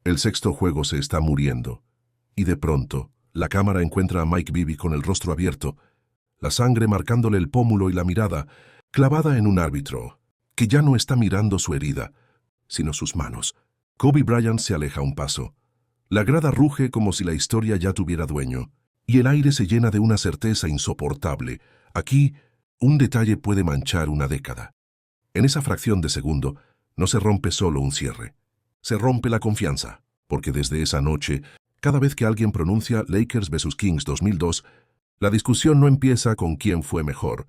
El sexto juego se está muriendo. Y de pronto, la cámara encuentra a Mike Bibby con el rostro abierto, la sangre marcándole el pómulo y la mirada clavada en un árbitro, que ya no está mirando su herida, sino sus manos. Kobe Bryant se aleja un paso. La grada ruge como si la historia ya tuviera dueño, y el aire se llena de una certeza insoportable. Aquí, un detalle puede manchar una década. En esa fracción de segundo, no se rompe solo un cierre. Se rompe la confianza, porque desde esa noche, cada vez que alguien pronuncia Lakers vs. Kings 2002, la discusión no empieza con quién fue mejor,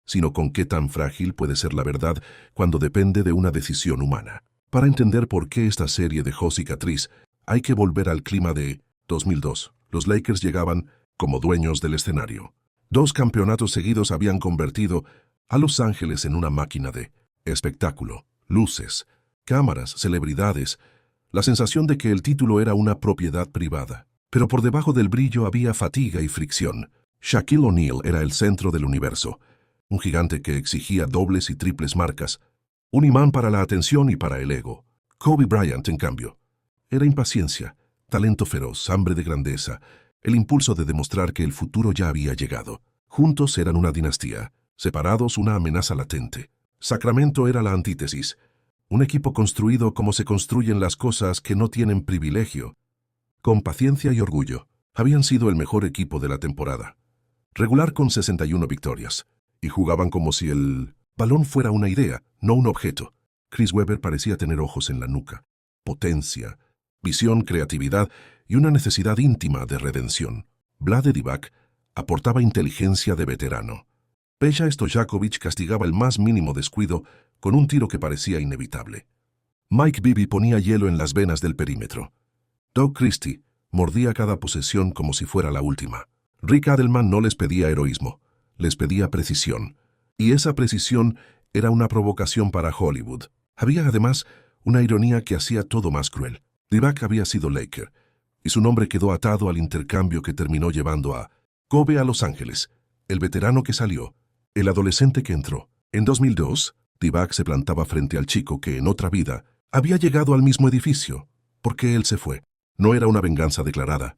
sino con qué tan frágil puede ser la verdad cuando depende de una decisión humana. Para entender por qué esta serie dejó cicatriz, hay que volver al clima de 2002. Los Lakers llegaban como dueños del escenario. 2 campeonatos seguidos habían convertido a Los Ángeles en una máquina de espectáculo, luces, cámaras, celebridades, la sensación de que el título era una propiedad privada. Pero por debajo del brillo había fatiga y fricción. Shaquille O'Neal era el centro del universo, un gigante que exigía dobles y triples marcas, un imán para la atención y para el ego. Kobe Bryant, en cambio, era impaciencia, talento feroz, hambre de grandeza, el impulso de demostrar que el futuro ya había llegado. Juntos eran una dinastía, separados una amenaza latente. Sacramento era la antítesis, un equipo construido como se construyen las cosas que no tienen privilegio, con paciencia y orgullo. Habían sido el mejor equipo de la temporada, regular con 61 victorias, y jugaban como si el balón fuera una idea, no un objeto. Chris Webber parecía tener ojos en la nuca, potencia, visión, creatividad y una necesidad íntima de redención. Vlade Divac aportaba inteligencia de veterano. Peja Stojakovic castigaba el más mínimo descuido con un tiro que parecía inevitable. Mike Bibby ponía hielo en las venas del perímetro. Doug Christie mordía cada posesión como si fuera la última. Rick Adelman no les pedía heroísmo, les pedía precisión. Y esa precisión era una provocación para Hollywood. Había además una ironía que hacía todo más cruel. Divac había sido Laker, y su nombre quedó atado al intercambio que terminó llevando a Kobe a Los Ángeles, el veterano que salió, el adolescente que entró. En 2002, Divac se plantaba frente al chico que, en otra vida, había llegado al mismo edificio, porque él se fue. No era una venganza declarada.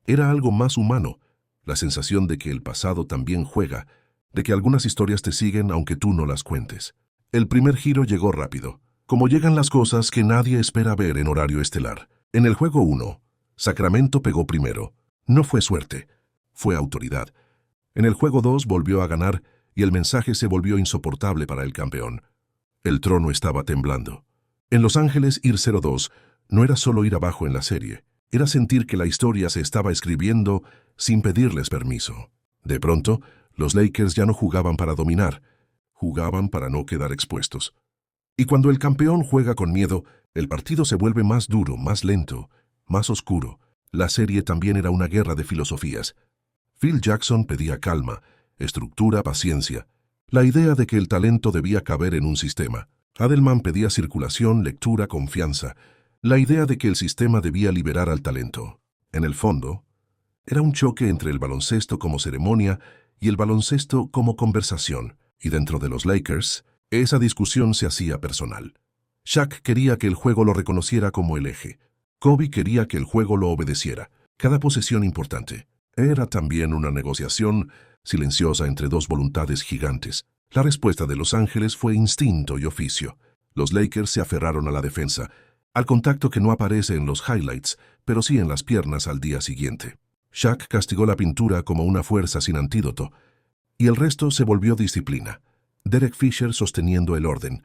Era algo más humano, la sensación de que el pasado también juega, de que algunas historias te siguen aunque tú no las cuentes. El primer giro llegó rápido, como llegan las cosas que nadie espera ver en horario estelar. En el juego 1, Sacramento pegó primero. No fue suerte, fue autoridad. En el juego 2 volvió a ganar y el mensaje se volvió insoportable para el campeón. El trono estaba temblando. En Los Ángeles, ir 0-2 no era solo ir abajo en la serie, era sentir que la historia se estaba escribiendo sin pedirles permiso. De pronto, los Lakers ya no jugaban para dominar, jugaban para no quedar expuestos. Y cuando el campeón juega con miedo, el partido se vuelve más duro, más lento, más oscuro. La serie también era una guerra de filosofías. Phil Jackson pedía calma, estructura, paciencia. La idea de que el talento debía caber en un sistema. Adelman pedía circulación, lectura, confianza. La idea de que el sistema debía liberar al talento. En el fondo, era un choque entre el baloncesto como ceremonia y el baloncesto como conversación. Y dentro de los Lakers, esa discusión se hacía personal. Shaq quería que el juego lo reconociera como el eje. Kobe quería que el juego lo obedeciera. Cada posesión importante. Era también una negociación silenciosa entre dos voluntades gigantes. La respuesta de Los Ángeles fue instinto y oficio. Los Lakers se aferraron a la defensa, al contacto que no aparece en los highlights, pero sí en las piernas al día siguiente. Shaq castigó la pintura como una fuerza sin antídoto, y el resto se volvió disciplina. Derek Fisher sosteniendo el orden,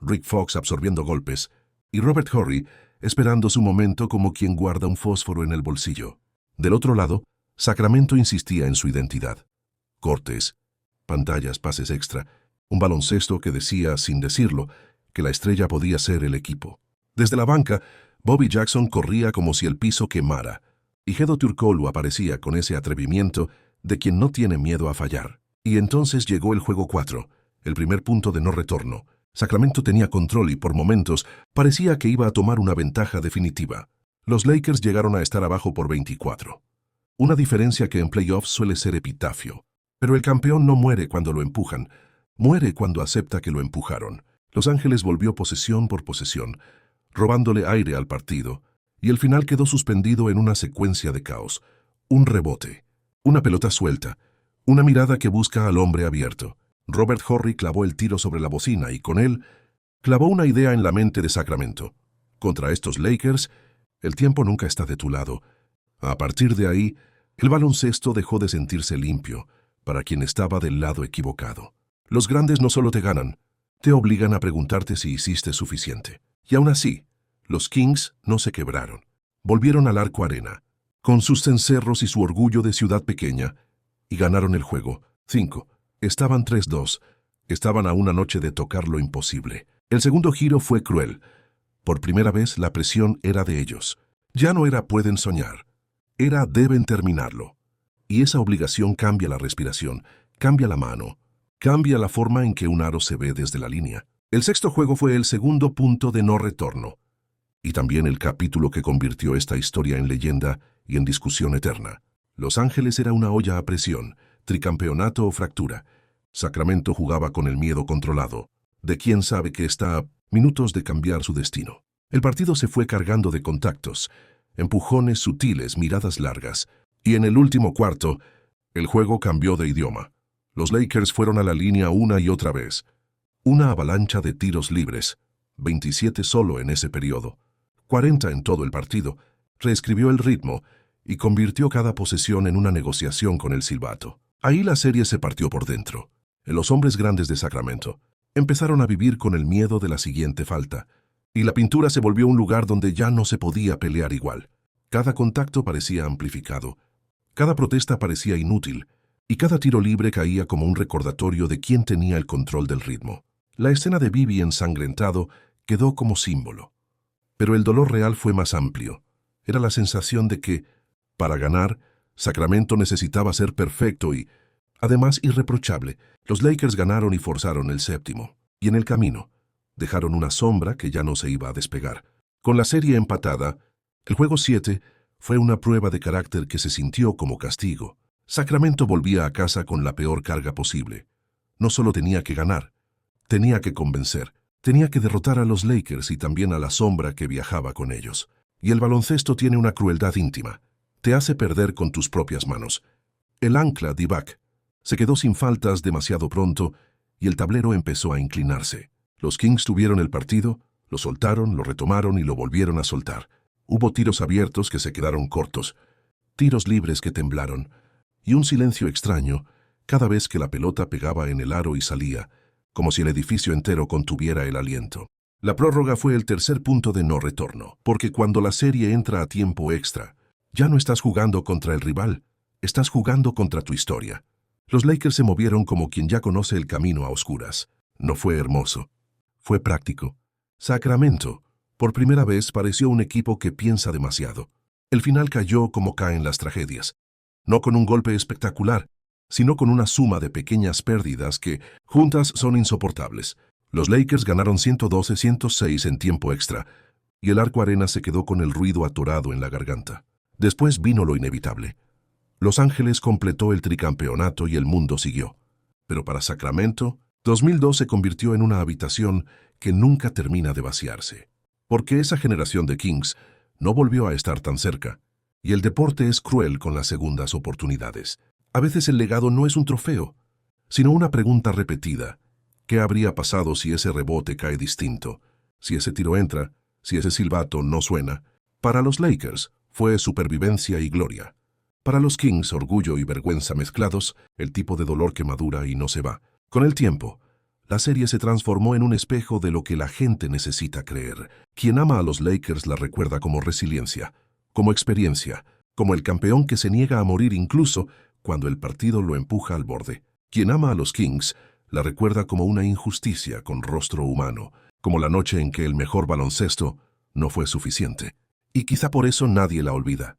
Rick Fox absorbiendo golpes, y Robert Horry esperando su momento como quien guarda un fósforo en el bolsillo. Del otro lado, Sacramento insistía en su identidad. Cortes, pantallas, pases extra, un baloncesto que decía, sin decirlo, que la estrella podía ser el equipo. Desde la banca, Bobby Jackson corría como si el piso quemara, y Hedo Turkoglu aparecía con ese atrevimiento de quien no tiene miedo a fallar. Y entonces llegó el juego 4, el primer punto de no retorno. Sacramento tenía control y por momentos parecía que iba a tomar una ventaja definitiva. Los Lakers llegaron a estar abajo por 24. Una diferencia que en playoffs suele ser epitafio. Pero el campeón no muere cuando lo empujan, muere cuando acepta que lo empujaron. Los Ángeles volvió posesión por posesión, robándole aire al partido, y el final quedó suspendido en una secuencia de caos. Un rebote, una pelota suelta, una mirada que busca al hombre abierto. Robert Horry clavó el tiro sobre la bocina y con él clavó una idea en la mente de Sacramento. Contra estos Lakers, el tiempo nunca está de tu lado. A partir de ahí, el baloncesto dejó de sentirse limpio para quien estaba del lado equivocado. Los grandes no solo te ganan, te obligan a preguntarte si hiciste suficiente. Y aún así, los Kings no se quebraron. Volvieron al Arco Arena, con sus cencerros y su orgullo de ciudad pequeña, y ganaron el juego. 5. Estaban 3-2. Estaban a una noche de tocar lo imposible. El segundo giro fue cruel. Por primera vez la presión era de ellos. Ya no era pueden soñar. Era deben terminarlo. Y esa obligación cambia la respiración, cambia la mano, cambia la forma en que un aro se ve desde la línea. El sexto juego fue el segundo punto de no retorno. Y también el capítulo que convirtió esta historia en leyenda y en discusión eterna. Los Ángeles era una olla a presión, tricampeonato o fractura. Sacramento jugaba con el miedo controlado, de quién sabe que está a minutos de cambiar su destino. El partido se fue cargando de contactos, empujones sutiles, miradas largas, y en el último cuarto, el juego cambió de idioma. Los Lakers fueron a la línea una y otra vez. Una avalancha de tiros libres, 27 solo en ese periodo, 40 en todo el partido, reescribió el ritmo y convirtió cada posesión en una negociación con el silbato. Ahí la serie se partió por dentro. Los hombres grandes de Sacramento empezaron a vivir con el miedo de la siguiente falta, y la pintura se volvió un lugar donde ya no se podía pelear igual. Cada contacto parecía amplificado, cada protesta parecía inútil, y cada tiro libre caía como un recordatorio de quién tenía el control del ritmo. La escena de Bibi ensangrentado quedó como símbolo. Pero el dolor real fue más amplio. Era la sensación de que, para ganar, Sacramento necesitaba ser perfecto y, además, irreprochable. Los Lakers ganaron y forzaron el séptimo. Y en el camino, dejaron una sombra que ya no se iba a despegar. Con la serie empatada, el juego 7 fue una prueba de carácter que se sintió como castigo. Sacramento volvía a casa con la peor carga posible. No solo tenía que ganar, tenía que convencer. Tenía que derrotar a los Lakers y también a la sombra que viajaba con ellos. Y el baloncesto tiene una crueldad íntima. Te hace perder con tus propias manos. El ancla, Divac, se quedó sin faltas demasiado pronto y el tablero empezó a inclinarse. Los Kings tuvieron el partido, lo soltaron, lo retomaron y lo volvieron a soltar. Hubo tiros abiertos que se quedaron cortos, tiros libres que temblaron, y un silencio extraño cada vez que la pelota pegaba en el aro y salía, como si el edificio entero contuviera el aliento. La prórroga fue el tercer punto de no retorno, porque cuando la serie entra a tiempo extra, ya no estás jugando contra el rival, estás jugando contra tu historia. Los Lakers se movieron como quien ya conoce el camino a oscuras. No fue hermoso, fue práctico. Sacramento, por primera vez, pareció un equipo que piensa demasiado. El final cayó como caen las tragedias, no con un golpe espectacular, sino con una suma de pequeñas pérdidas que, juntas, son insoportables. Los Lakers ganaron 112-106 en tiempo extra, y el Arco Arena se quedó con el ruido atorado en la garganta. Después vino lo inevitable. Los Ángeles completó el tricampeonato y el mundo siguió. Pero para Sacramento, 2002 se convirtió en una habitación que nunca termina de vaciarse. Porque esa generación de Kings no volvió a estar tan cerca, y el deporte es cruel con las segundas oportunidades. A veces el legado no es un trofeo, sino una pregunta repetida. ¿Qué habría pasado si ese rebote cae distinto? Si ese tiro entra, si ese silbato no suena. Para los Lakers fue supervivencia y gloria. Para los Kings, orgullo y vergüenza mezclados, el tipo de dolor que madura y no se va. Con el tiempo, la serie se transformó en un espejo de lo que la gente necesita creer. Quien ama a los Lakers la recuerda como resiliencia, como experiencia, como el campeón que se niega a morir incluso cuando el partido lo empuja al borde. Quien ama a los Kings la recuerda como una injusticia con rostro humano, como la noche en que el mejor baloncesto no fue suficiente. Y quizá por eso nadie la olvida,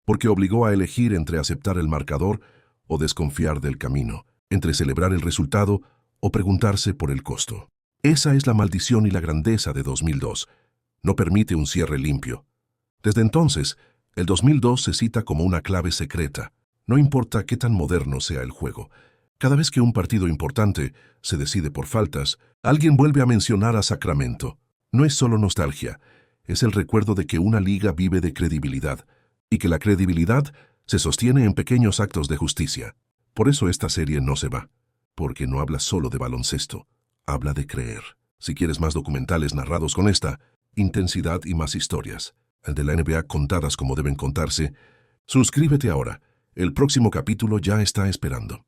porque obligó a elegir entre aceptar el marcador o desconfiar del camino, entre celebrar el resultado o preguntarse por el costo. Esa es la maldición y la grandeza de 2002. No permite un cierre limpio. Desde entonces, el 2002 se cita como una clave secreta. No importa qué tan moderno sea el juego. Cada vez que un partido importante se decide por faltas, alguien vuelve a mencionar a Sacramento. No es solo nostalgia, es el recuerdo de que una liga vive de credibilidad y que la credibilidad se sostiene en pequeños actos de justicia. Por eso esta serie no se va, porque no habla solo de baloncesto, habla de creer. Si quieres más documentales narrados con esta intensidad y más historias, el de la NBA contadas como deben contarse, suscríbete ahora. El próximo capítulo ya está esperando.